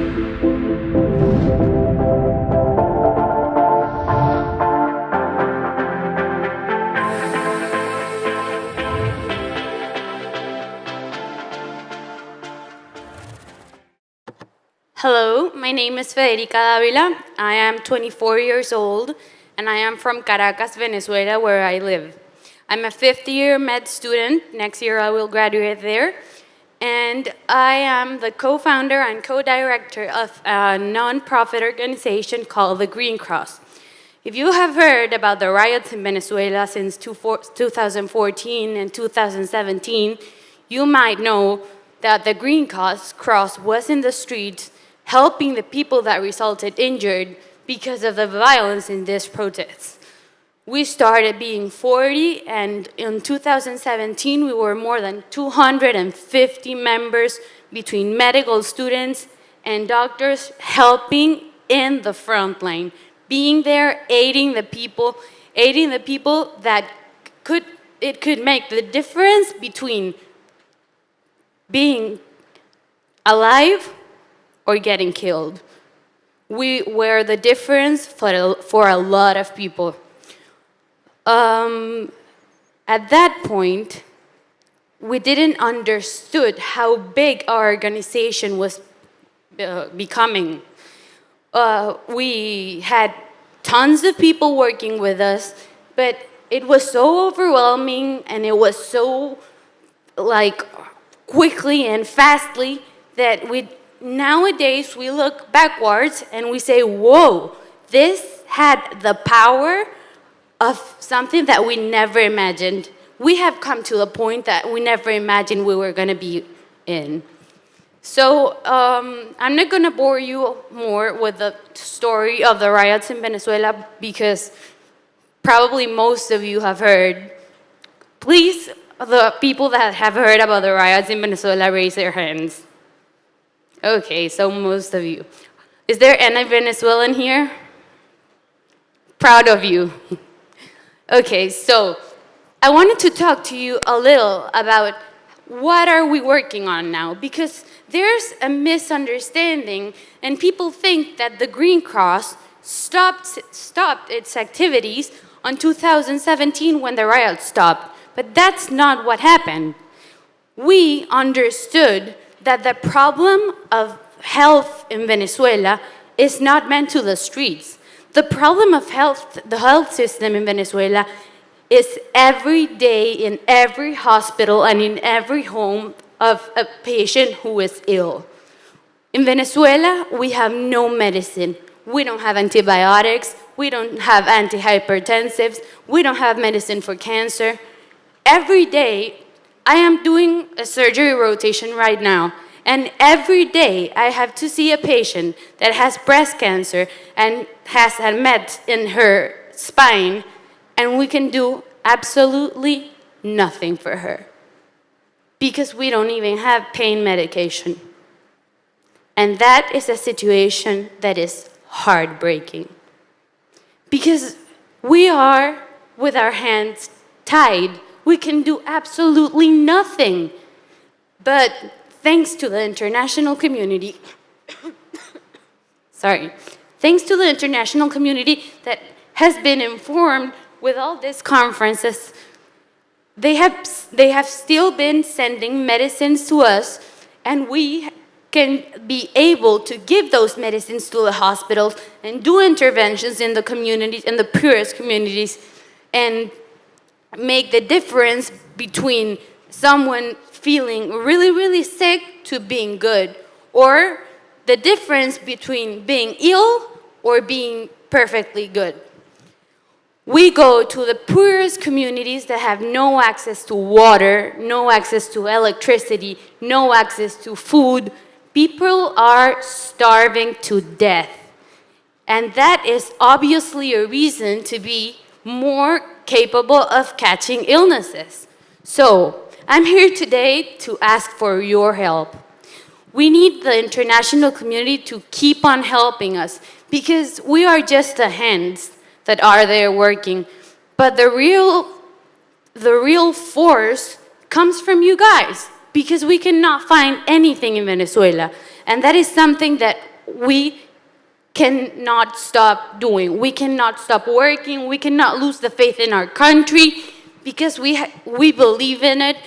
Hello, my name is Federica Davila. I am 24 years old, and I am from Caracas, Venezuela, where I live. I'm a fifth-year med student. Next year I will graduate there. And I am the co-founder and co-director of a non-profit organization called the Green Cross. If you have heard about the riots in Venezuela since 2014 and 2017, you might know that the Green Cross was in the streets helping the people that resulted injured because of the violence in these protests. We started being 40, and in 2017, we were more than 250 members between medical students and doctors helping in the front line, being there, aiding the people that it could make the difference between being alive or getting killed. We were the difference for a lot of people. At that point, we didn't understood how big our organization was becoming. We had tons of people working with us, but it was so overwhelming and it was so quickly and fastly that nowadays we look backwards and we say, whoa, this had the power of something that we never imagined. We have come to a point that we never imagined we were going to be in. So I'm not going to bore you more with the story of the riots in Venezuela because probably most of you have heard. Please, the people that have heard about the riots in Venezuela, raise their hands. Okay, so most of you. Is there any Venezuelan here? Proud of you. Okay, so I wanted to talk to you a little about what are we working on now, because there's a misunderstanding and people think that the Green Cross stopped its activities on 2017 when the riots stopped, but that's not what happened. We understood that the problem of health in Venezuela is not meant to the streets. The problem of the health system in Venezuela is every day in every hospital and in every home of a patient who is ill. In Venezuela, we have no medicine. We don't have antibiotics. We don't have antihypertensives. We don't have medicine for cancer. Every day, I am doing a surgery rotation right now, and every day I have to see a patient that has breast cancer and has a met in her spine, and we can do absolutely nothing for her because we don't even have pain medication. And that is a situation that is heartbreaking because we are with our hands tied. We can do absolutely nothing. But thanks to the international community, thanks to the international community that has been informed with all these conferences, they have still been sending medicines to us, and we can be able to give those medicines to the hospitals and do interventions in the communities, in the poorest communities, and make the difference between someone feeling really, really sick to being good, or the difference between being ill or being perfectly good. We go to the poorest communities that have no access to water, no access to electricity, no access to food. People are starving to death. And that is obviously a reason to be more capable of catching illnesses. So, I'm here today to ask for your help. We need the international community to keep on helping us because we are just the hands that are there working. But the real force comes from you guys because we cannot find anything in Venezuela. And that is something that we cannot stop doing. We cannot stop working. We cannot lose the faith in our country because we believe in it.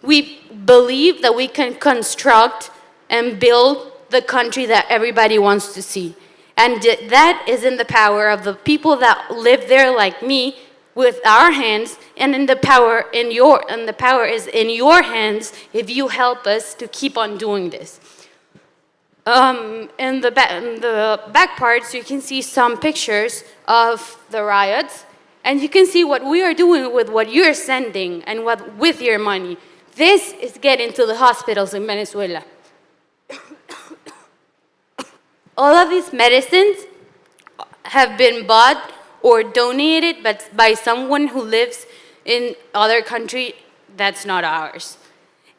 We believe that we can construct and build the country that everybody wants to see. And that is in the power of the people that live there like me with our hands, and the power is in your hands if you help us to keep on doing this. In the back parts, you can see some pictures of the riots, and you can see what we are doing with what you're sending and with your money. This is getting to the hospitals in Venezuela. All of these medicines have been bought or donated by someone who lives in other country that's not ours.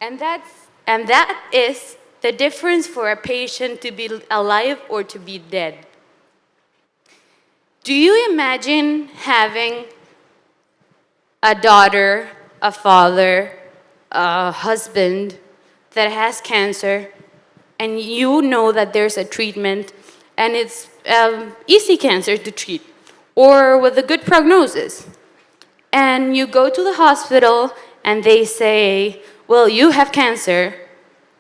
And that is the difference for a patient to be alive or to be dead. Do you imagine having a daughter, a father, a husband that has cancer, and you know that there's a treatment and it's easy cancer to treat or with a good prognosis? And you go to the hospital and they say, well, you have cancer,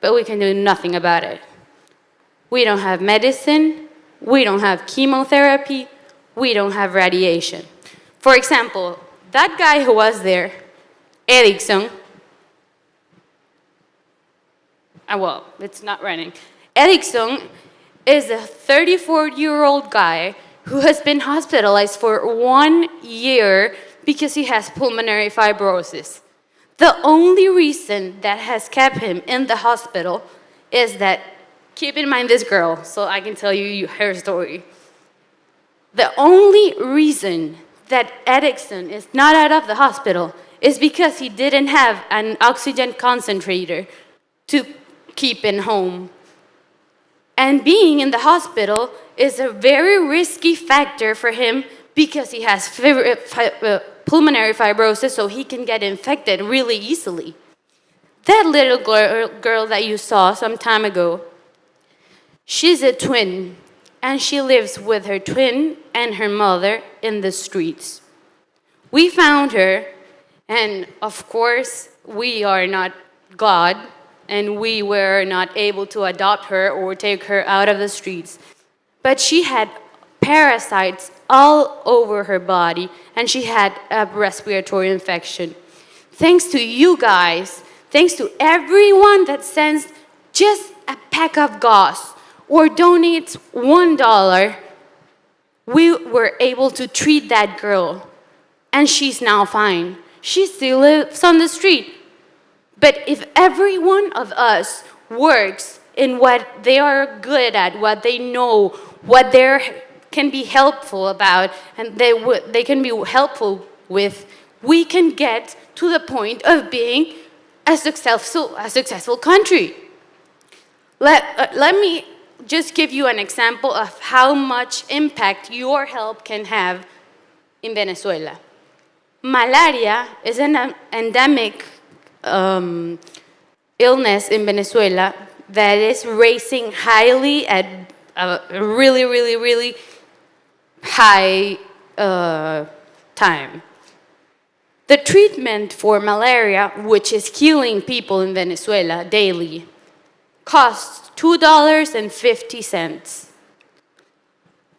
but we can do nothing about it. We don't have medicine, we don't have chemotherapy, we don't have radiation. For example, that guy who was there, Erickson, well, it's not running. Erickson is a 34-year-old guy who has been hospitalized for 1 year because he has pulmonary fibrosis. The only reason that has kept him in the hospital is that, keep in mind this girl, so I can tell you her story. The only reason that Erickson is not out of the hospital is because he didn't have an oxygen concentrator to keep in home. And being in the hospital is a very risky factor for him because he has pulmonary fibrosis, so he can get infected really easily. That little girl that you saw some time ago, she's a twin, and she lives with her twin and her mother in the streets. We found her, and of course, we are not God, and we were not able to adopt her or take her out of the streets. But she had parasites all over her body, and she had a respiratory infection. Thanks to you guys, thanks to everyone that sends just a pack of gauze or donates $1, we were able to treat that girl, and she's now fine. She still lives on the street. But if every one of us works in what they are good at, what they know, what they can be helpful about, and they can be helpful with, we can get to the point of being a successful country. Let me just give you an example of how much impact your help can have in Venezuela. Malaria is an endemic illness in Venezuela that is raising highly at a really, really, really high time. The treatment for malaria, which is killing people in Venezuela daily, costs $2.50.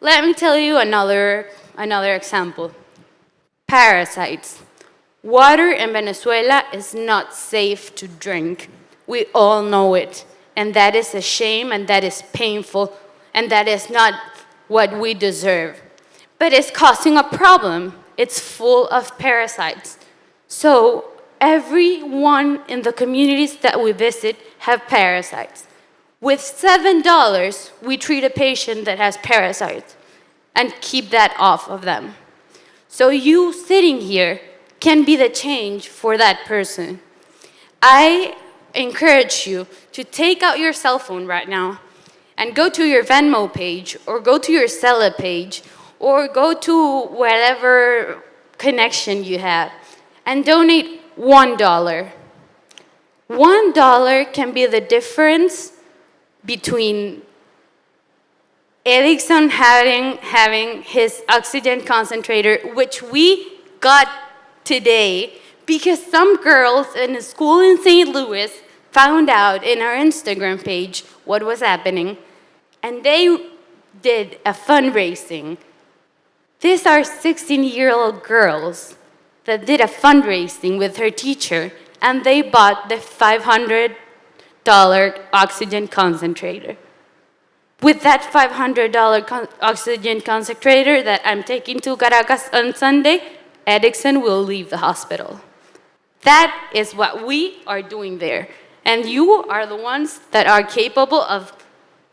Let me tell you another example. Parasites. Water in Venezuela is not safe to drink. We all know it. And that is a shame, and that is painful, and that is not what we deserve. But it's causing a problem. It's full of parasites. So everyone in the communities that we visit have parasites. With $7, we treat a patient that has parasites and keep that off of them. So you sitting here can be the change for that person. I encourage you to take out your cell phone right now and go to your Venmo page or go to your Zelle page or go to whatever connection you have and donate $1. $1 can be the difference between Edison having his oxygen concentrator, which we got today because some girls in a school in St. Louis found out in our Instagram page what was happening, and they did a fundraising. These are 16-year-old girls that did a fundraising with her teacher, and they bought the $500 oxygen concentrator. With that $500 oxygen concentrator that I'm taking to Caracas on Sunday, Edison will leave the hospital. That is what we are doing there. And you are the ones that are capable of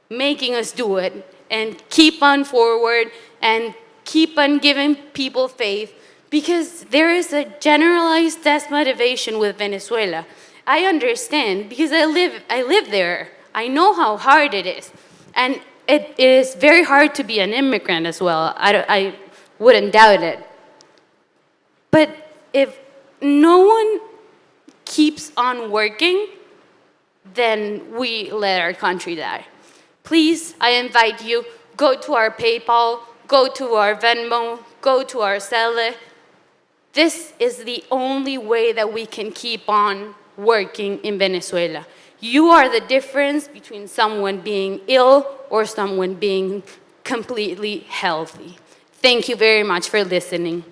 making us do it and keep on forward and keep on giving people faith, because there is a generalized desmotivation with Venezuela. I understand because I live there. I know how hard it is. And it is very hard to be an immigrant as well. I wouldn't doubt it. But if no one keeps on working, then we let our country die. Please, I invite you, go to our PayPal, go to our Venmo, go to our Zelle. This is the only way that we can keep on working in Venezuela. You are the difference between someone being ill or someone being completely healthy. Thank you very much for listening.